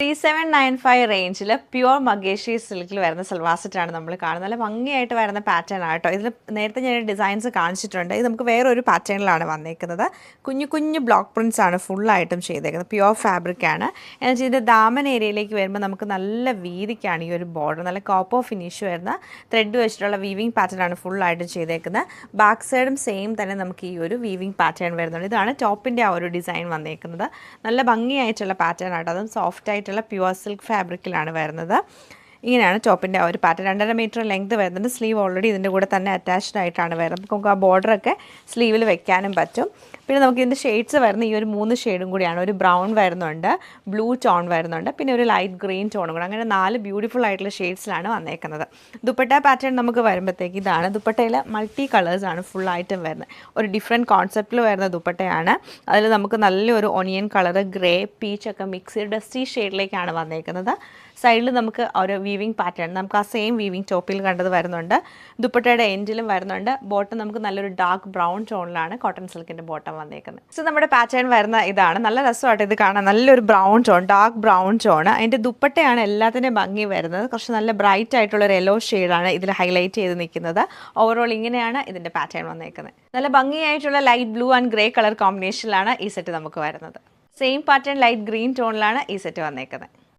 3795 റേഞ്ചിൽ പ്യുവർ മഗേഷി സിൽക്കിൽ വരുന്ന സൽവാർ സെറ്റാണ് നമ്മൾ കാണുന്നത്. നല്ല ഭംഗിയായിട്ട് വരുന്ന പാറ്റേൺ ആട്ടോ. ഇതിൽ നേരത്തെ ഞാൻ ഡിസൈൻസ് കാണിച്ചിട്ടുണ്ട്. ഇത് നമുക്ക് വേറൊരു പാറ്റേണിലാണ് വന്നേക്കുന്നത്. കുഞ്ഞു കുഞ്ഞു ബ്ലോക്ക് പ്രിൻറ്റ്സ് ആണ് ഫുള്ളായിട്ടും ചെയ്തേക്കുന്നത്. പ്യുവർ ഫാബ്രിക് ആണ്. എന്ന് വെച്ചാൽ ഇതിൻ്റെ ദാമൻ ഏരിയയിലേക്ക് വരുമ്പോൾ നമുക്ക് നല്ല വീതിക്കാണ് ഈ ഒരു ബോർഡർ. നല്ല കോപ്പർ ഫിനിഷ് വരുന്ന ത്രെഡ് വെച്ചിട്ടുള്ള വീവിങ് പാറ്റേൺ ആണ് ഫുള്ളായിട്ടും ചെയ്തേക്കുന്നത്. ബാക്ക് സൈഡും സെയിം തന്നെ നമുക്ക് ഈ ഒരു വീവിങ് പാറ്റേൺ വരുന്നുണ്ട്. ഇതാണ് ടോപ്പിൻ്റെ ആ ഒരു ഡിസൈൻ വന്നേക്കുന്നത്. നല്ല ഭംഗിയായിട്ടുള്ള പാറ്റേൺ ആട്ടോ. അതും സോഫ്റ്റ് ആയിട്ടുള്ള പ്യുവർ സിൽക്ക് ഫാബ്രിക്കിലാണ് വരുന്നത്. ഇങ്ങനെയാണ് ടോപ്പിൻ്റെ ആ ഒരു പാറ്റേൺ. 2.5 മീറ്റർ ലെങ്ത് വരുന്നുണ്ട്. സ്ലീവ് ഓൾറെഡി ഇതിൻ്റെ കൂടെ തന്നെ അറ്റാച്ച്ഡ് ആയിട്ടാണ് വരുന്നത്. നമുക്ക് ആ ബോർഡറൊക്കെ സ്ലീവിൽ വെക്കാനും പറ്റും. പിന്നെ നമുക്ക് ഇതിൻ്റെ ഷെയ്ഡ്സ് വരുന്ന ഈ ഒരു 3 ഷെയ്ഡും കൂടിയാണ്. ഒരു ബ്രൗൺ വരുന്നുണ്ട്, ബ്ലൂ ടോൺ വരുന്നുണ്ട്, പിന്നെ ഒരു ലൈറ്റ് ഗ്രീൻ ടോണും കൂടെ. അങ്ങനെ 4 ബ്യൂട്ടിഫുൾ ആയിട്ടുള്ള ഷെയ്ഡ്സിലാണ് വന്നേക്കുന്നത്. ദുപ്പട്ട പാറ്റേൺ നമുക്ക് വരുമ്പോഴത്തേക്ക് ഇതാണ്. ദുപ്പട്ടയിൽ മൾട്ടി കളേഴ്സാണ് ഫുള്ളായിട്ടും വരുന്നത്. ഒരു ഡിഫറെൻറ്റ് കോൺസെപ്റ്റിൽ വരുന്ന ദുപ്പട്ടയാണ്. അതിൽ നമുക്ക് നല്ലൊരു ഒനിയൻ കളർ, ഗ്രേ, പീച്ചൊക്കെ മിക്സ് ചെയ്ത് ഡസ്റ്റി ഷെയ്ഡിലേക്കാണ് വന്നേക്കുന്നത്. സൈഡിൽ നമുക്ക് ഒരു വീവിങ് പാറ്റേൺ, നമുക്ക് ആ സെയിം വീവിങ് ടോപ്പിൽ കണ്ടത് വരുന്നുണ്ട്. ദുപ്പട്ടയുടെ എൻഡിലും വരുന്നുണ്ട്. ബോട്ടം നമുക്ക് നല്ലൊരു ഡാർക്ക് ബ്രൗൺ ടോണിലാണ് കോട്ടൺ സിൽക്കിൻ്റെ ബോട്ടം വന്നേക്കുന്നത്. സോ നമ്മുടെ പാറ്റേൺ വരുന്ന ഇതാണ്. നല്ല രസമായിട്ട് ഇത് കാണാൻ. നല്ലൊരു brown tone, dark brown tone. അതിൻ്റെ ദുപ്പട്ടയാണ് എല്ലാത്തിൻ്റെയും ഭംഗി വരുന്നത്. കുറച്ച് നല്ല ബ്രൈറ്റ് ആയിട്ടുള്ളൊരു യെല്ലോ ഷെയ്ഡാണ് ഇതിൽ ഹൈലൈറ്റ് ചെയ്ത് നിൽക്കുന്നത്. ഓവറോൾ ഇങ്ങനെയാണ് ഇതിൻ്റെ പാറ്റേൺ വന്നേക്കുന്നത്. നല്ല ഭംഗിയായിട്ടുള്ള light blue and grey colour കോമ്പിനേഷനിലാണ് ഈ സെറ്റ് നമുക്ക് വരുന്നത്. സെയിം പാറ്റേൺ ലൈറ്റ് ഗ്രീൻ ടോണിലാണ് ഈ സെറ്റ് വന്നേക്കുന്നത്.